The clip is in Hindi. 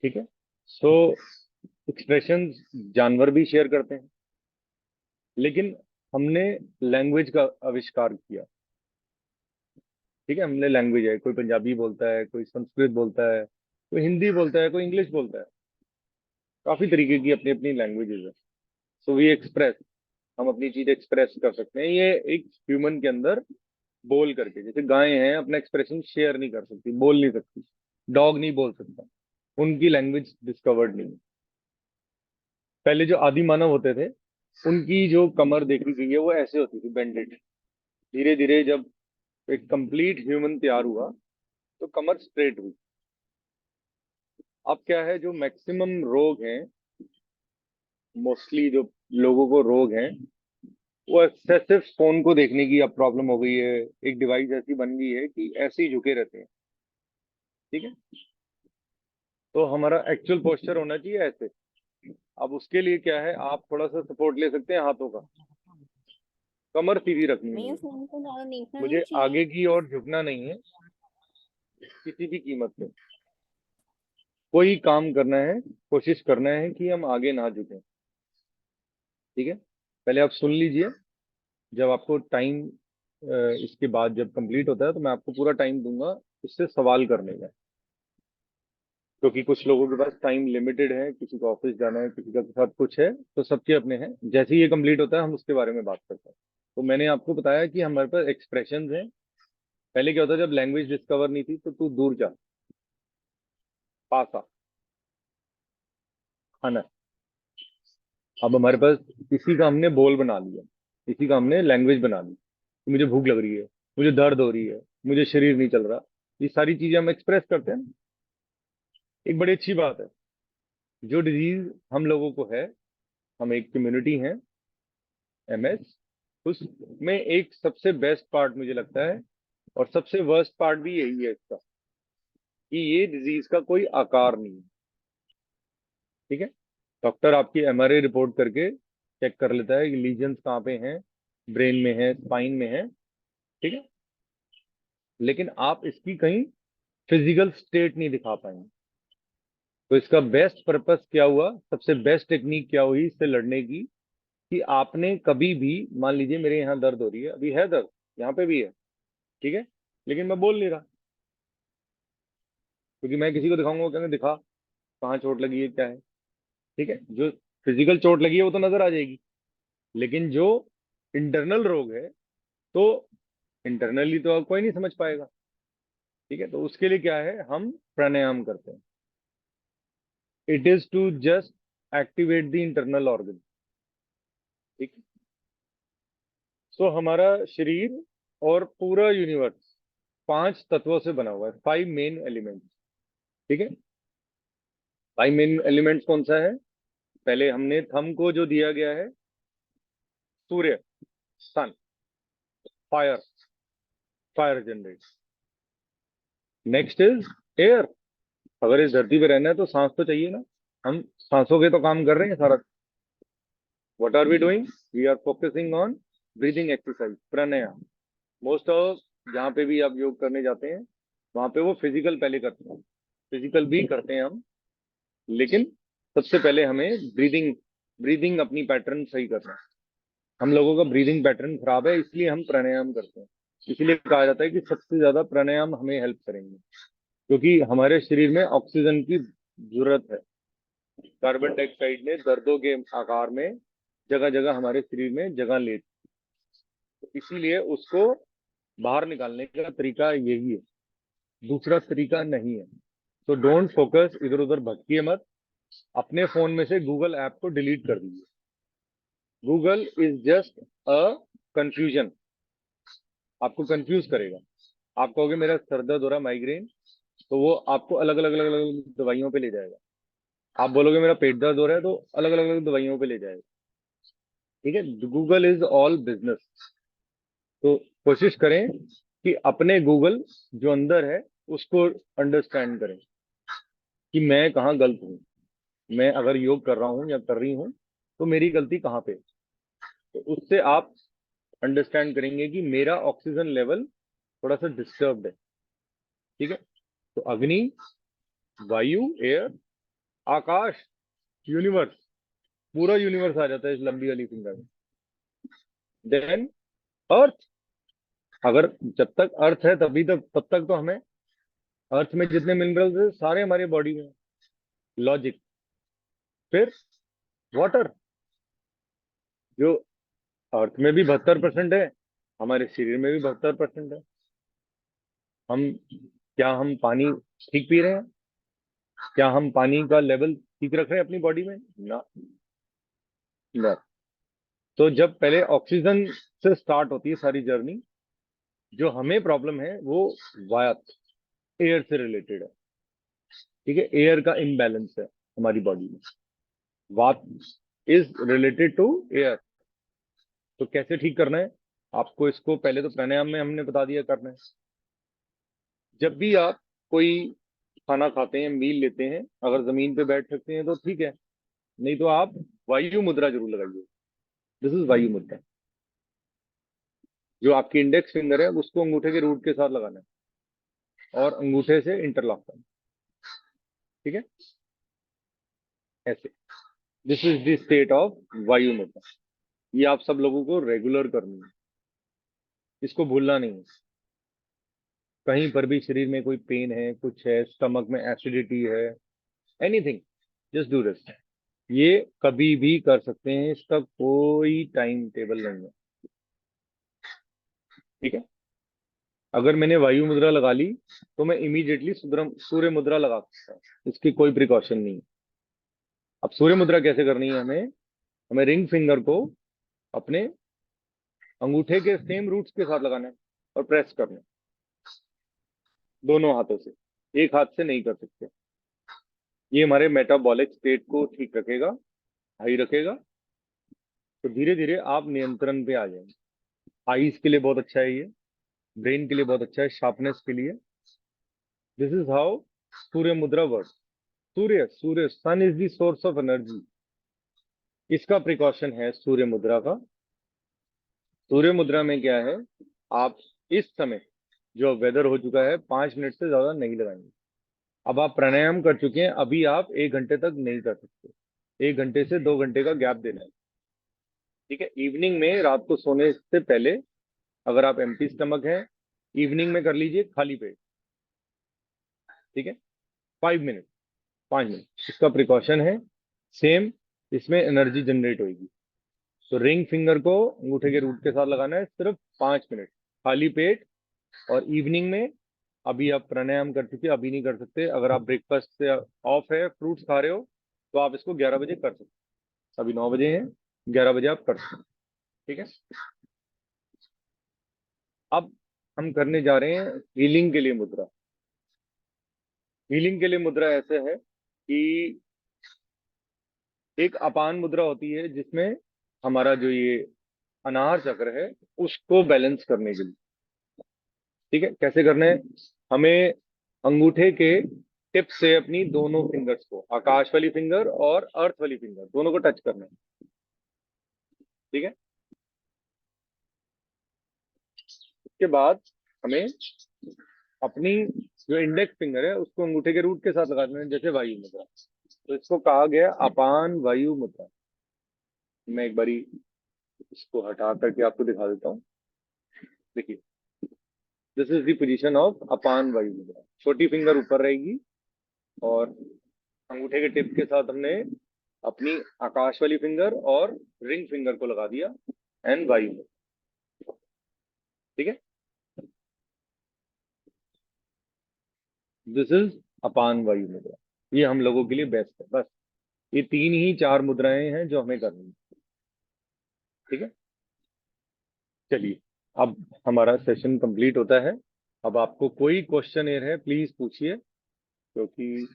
ठीक है। सो एक्सप्रेशन जानवर भी शेयर करते हैं, लेकिन हमने लैंग्वेज का आविष्कार किया। ठीक है, हमने लैंग्वेज है, कोई पंजाबी बोलता है, कोई संस्कृत बोलता है, कोई हिंदी बोलता है, कोई इंग्लिश बोलता है। काफी तरीके की अपनी अपनी लैंग्वेजेस है। सो वी एक्सप्रेस, हम अपनी चीज एक्सप्रेस कर सकते हैं, ये एक ह्यूमन के अंदर बोल करके। जैसे गायें हैं, अपना एक्सप्रेशन शेयर नहीं कर सकती, बोल नहीं सकती। डॉग नहीं बोल सकता, उनकी लैंग्वेज डिस्कवर्ड नहीं है। पहले जो आदि मानव होते थे, उनकी जो कमर देखी गई है वो ऐसे होती थी, बेंडेड। धीरे धीरे जब एक कंप्लीट ह्यूमन तैयार हुआ तो कमर स्ट्रेट हुई। अब क्या है, जो मैक्सिमम रोग हैं, मोस्टली जो लोगों को रोग हैं, वो एक्सेसिव फोन को देखने की अब प्रॉब्लम हो गई है। एक डिवाइस ऐसी बन गई है कि ऐसे ही झुके रहते हैं। ठीक है, तो हमारा एक्चुअल पोस्चर होना चाहिए ऐसे। अब उसके लिए क्या है, आप थोड़ा सा सपोर्ट ले सकते हैं हाथों का। कमर सीधी रखनी है नहीं, मुझे। फोन को ज्यादा देखना नहीं मुझे चाहिए। आगे की ओर झुकना नहीं है किसी भी कीमत पे। कोई काम करना है, कोशिश करना है कि हम आगे ना झुकें। ठीक है, पहले आप सुन लीजिए। जब आपको टाइम, इसके बाद जब कंप्लीट होता है तो मैं आपको पूरा टाइम दूंगा इससे सवाल करने का। क्योंकि कुछ लोगों के पास टाइम लिमिटेड है, किसी को ऑफिस जाना है, किसी का साथ कुछ है, तो सबके अपने हैं। जैसे ही ये कंप्लीट होता है हम उसके बारे में बात करते हैं। तो मैंने आपको बताया कि हमारे पास एक्सप्रेशंस हैं। पहले क्या होता, जब लैंग्वेज डिस्कवर नहीं थी तो तू दूर जा, पास आ, खाना। अब हमारे पास इसी का हमने बोल बना लिया, इसी का हमने लैंग्वेज बना ली कि मुझे भूख लग रही है, मुझे दर्द हो रही है, मुझे शरीर नहीं चल रहा। ये सारी चीजें हम एक्सप्रेस करते हैं। एक बड़ी अच्छी बात है, जो डिजीज हम लोगों को है, हम एक कम्युनिटी है, MS, उसमें एक सबसे बेस्ट पार्ट मुझे लगता है, और सबसे वर्स्ट पार्ट भी यही है इसका, कि ये डिजीज का कोई आकार नहीं है। ठीक है, डॉक्टर आपकी MRI रिपोर्ट करके चेक कर लेता है कि लीजन्स कहाँ पे हैं, ब्रेन में है, स्पाइन में है। ठीक है, लेकिन आप इसकी कहीं फिजिकल स्टेट नहीं दिखा पाएंगे। तो इसका बेस्ट पर्पस क्या हुआ, सबसे बेस्ट टेक्निक क्या हुई इससे लड़ने की, कि आपने कभी भी, मान लीजिए मेरे यहाँ दर्द हो रही है, अभी है दर्द, यहाँ पे भी है। ठीक है, लेकिन मैं बोल नहीं रहा, क्योंकि मैं किसी को दिखाऊंगा, वो कहेंगे दिखा कहाँ चोट लगी है, क्या है। ठीक है, जो फिजिकल चोट लगी है वो तो नजर आ जाएगी, लेकिन जो इंटरनल रोग है, तो इंटरनली तो कोई नहीं समझ पाएगा। ठीक है, तो उसके लिए क्या है, हम प्राणायाम करते हैं। It is to just activate the internal organ. ठीक है, सो हमारा शरीर और पूरा यूनिवर्स 5 तत्वों से बना हुआ है, 5 मेन एलिमेंट्स। ठीक है, 5 मेन एलिमेंट्स कौन सा है? पहले हमने थंब को जो दिया गया है, सूर्य, sun, fire, fire generate. Next is air. अगर इस धरती पे रहना है तो सांस तो चाहिए ना, हम सांसों के तो काम कर रहे हैं सारा। What are we doing? We are focusing on breathing exercise, pranayama. Most of, जहाँ पे भी आप योग करने जाते हैं, वहां पे वो फिजिकल पहले करते हैं। फिजिकल भी करते हैं हम, लेकिन सबसे पहले हमें ब्रीदिंग, ब्रीदिंग अपनी पैटर्न सही करना है। हम लोगों का ब्रीदिंग पैटर्न खराब है, इसलिए हम प्राणायाम करते हैं। इसीलिए कहा जाता है कि सबसे ज्यादा प्राणायाम हमें हेल्प करेंगे, क्योंकि हमारे शरीर में ऑक्सीजन की जरूरत है। कार्बन डाइऑक्साइड ने दर्दों के आकार में जगह जगह हमारे शरीर में जगह ले, तो इसीलिए उसको बाहर निकालने का तरीका यही है, दूसरा तरीका नहीं है। तो डोंट फोकस, इधर उधर भटकिए मत। अपने फोन में से गूगल ऐप को डिलीट कर दीजिए। Google is just a confusion, आपको कंफ्यूज करेगा। आप कहोगे मेरा सर दर्द हो रहा, माइग्रेन, तो वो आपको अलग अलग अलग अलग दवाइयों पे ले जाएगा। आप बोलोगे मेरा पेट दर्द हो रहा है, तो अलग अलग अलग दवाइयों पे ले जाएगा। ठीक है, गूगल इज ऑल बिजनेस। तो कोशिश करें कि अपने गूगल जो अंदर है उसको अंडरस्टैंड करें, कि मैं कहाँ गलत हूँ। मैं अगर योग कर रहा हूँ या कर रही हूँ, तो मेरी गलती कहाँ पे है। तो उससे आप अंडरस्टैंड करेंगे कि मेरा ऑक्सीजन लेवल थोड़ा सा डिस्टर्ब्ड है। ठीक है, तो अग्नि, वायु, एयर, आकाश, यूनिवर्स, पूरा यूनिवर्स आ जाता है इस लंबी वाली फिंगर में। देन अर्थ, अगर जब तक अर्थ है तभी तक, तब तक तो हमें अर्थ में जितने मिनरल्स है सारे हमारी बॉडी में। लॉजिक। फिर वाटर, जो अर्थ में भी 72% है, हमारे शरीर में भी 72% है। हम, क्या हम पानी ठीक पी रहे हैं? क्या हम पानी का लेवल ठीक रख रहे हैं अपनी बॉडी में? ना, ना। तो जब पहले ऑक्सीजन से स्टार्ट होती है सारी जर्नी, जो हमें प्रॉब्लम है वो वात, एयर से रिलेटेड है। ठीक है, एयर का इम्बैलेंस है हमारी बॉडी में। वात इज रिलेटेड टू एयर। तो कैसे ठीक करना है आपको? इसको पहले तो प्राणायाम में हमने बता दिया करना है। जब भी आप कोई खाना खाते हैं, मील लेते हैं, अगर जमीन पे बैठ सकते हैं तो ठीक है, नहीं तो आप वायु मुद्रा जरूर लगाइए। दिस इज वायु मुद्रा। जो आपकी इंडेक्स फिंगर है उसको अंगूठे के रूट के साथ लगाना है और अंगूठे से इंटरलॉक करना है। ठीक है, ऐसे। This is the state of वायु मुद्रा। ये आप सब लोगों को रेगुलर करनी है, इसको भूलना नहीं है। कहीं पर भी शरीर में कोई पेन है, कुछ है, स्टमक में एसिडिटी है, एनीथिंग, जस्ट डू दिस। ये कभी भी कर सकते हैं, इसका कोई टाइम टेबल नहीं है। ठीक है, अगर मैंने वायु मुद्रा लगा ली तो मैं इमीडिएटली सूर्य मुद्रा लगा सकता हूँ, इसकी कोई प्रिकॉशन नहीं है। अब सूर्य मुद्रा कैसे करनी है? हमें हमें रिंग फिंगर को अपने अंगूठे के सेम रूट्स के साथ लगाना है और प्रेस करना है दोनों हाथों से। एक हाथ से नहीं कर सकते। ये हमारे मेटाबॉलिक स्टेट को ठीक रखेगा, हाई रखेगा। तो धीरे धीरे आप नियंत्रण पे आ जाएंगे। आईज के लिए बहुत अच्छा है ये, ब्रेन के लिए बहुत अच्छा है, शार्पनेस के लिए। This is how Surya mudra work. Surya, Surya, sun is the source of energy. इसका प्रिकॉशन है सूर्य मुद्रा का। सूर्य मुद्रा में क्या है, आप इस समय जो वेदर हो चुका है 5 मिनट से ज्यादा नहीं लगाएंगे। अब आप प्राणायाम कर चुके हैं, अभी आप 1 घंटे तक नहीं कर सकते। 1 घंटे से 2 घंटे का गैप देना है। ठीक है, इवनिंग में, रात को सोने से पहले, अगर आप एम्प्टी स्टमक है, इवनिंग में कर लीजिए खाली पेट। ठीक है, 5 मिनट, 5 मिनट इसका प्रिकॉशन है। सेम, इसमें एनर्जी जनरेट होगी। तो रिंग फिंगर को अंगूठे के रूट के साथ लगाना है सिर्फ 5 मिनट, खाली पेट। और इवनिंग में, अभी आप प्राणायाम कर चुके, अभी नहीं कर सकते। अगर आप ब्रेकफास्ट से ऑफ है, फ्रूट्स खा रहे हो, तो आप इसको 11 बजे कर सकते हैं। अभी 9 बजे हैं, 11 बजे आप कर सकते हैं। ठीक है, अब हम करने जा रहे हैं हीलिंग के लिए मुद्रा। हीलिंग के लिए मुद्रा ऐसे है कि एक अपान मुद्रा होती है जिसमें हमारा जो ये अनाहर चक्र है उसको बैलेंस करने के लिए। ठीक है, कैसे करना है? हमें अंगूठे के टिप से अपनी दोनों फिंगर्स को, आकाश वाली फिंगर और अर्थ वाली फिंगर, दोनों को टच करना है। ठीक है, उसके बाद हमें अपनी जो इंडेक्स फिंगर है उसको अंगूठे के रूट के साथ लगा देना है, जैसे वायु मुद्रा। तो इसको कहा गया अपान वायु मुद्रा। मैं एक बारी इसको हटा करके आपको दिखा देता हूँ। देखिए, this is the position of Apan Vayu Mudra. छोटी फिंगर ऊपर रहेगी और अंगूठे के टिप के साथ हमने अपनी आकाश वाली फिंगर और रिंग फिंगर को लगा दिया, एंड वायु मुद्रा। ठीक है, दिस इज अपान वायु मुद्रा। ये हम लोगों के लिए बेस्ट है। बस ये 3 ही 4 मुद्राएं हैं जो हमें करनी है। ठीक है, चलिए, अब हमारा सेशन कंप्लीट होता है। अब आपको कोई क्वेश्चन है प्लीज पूछिए, क्योंकि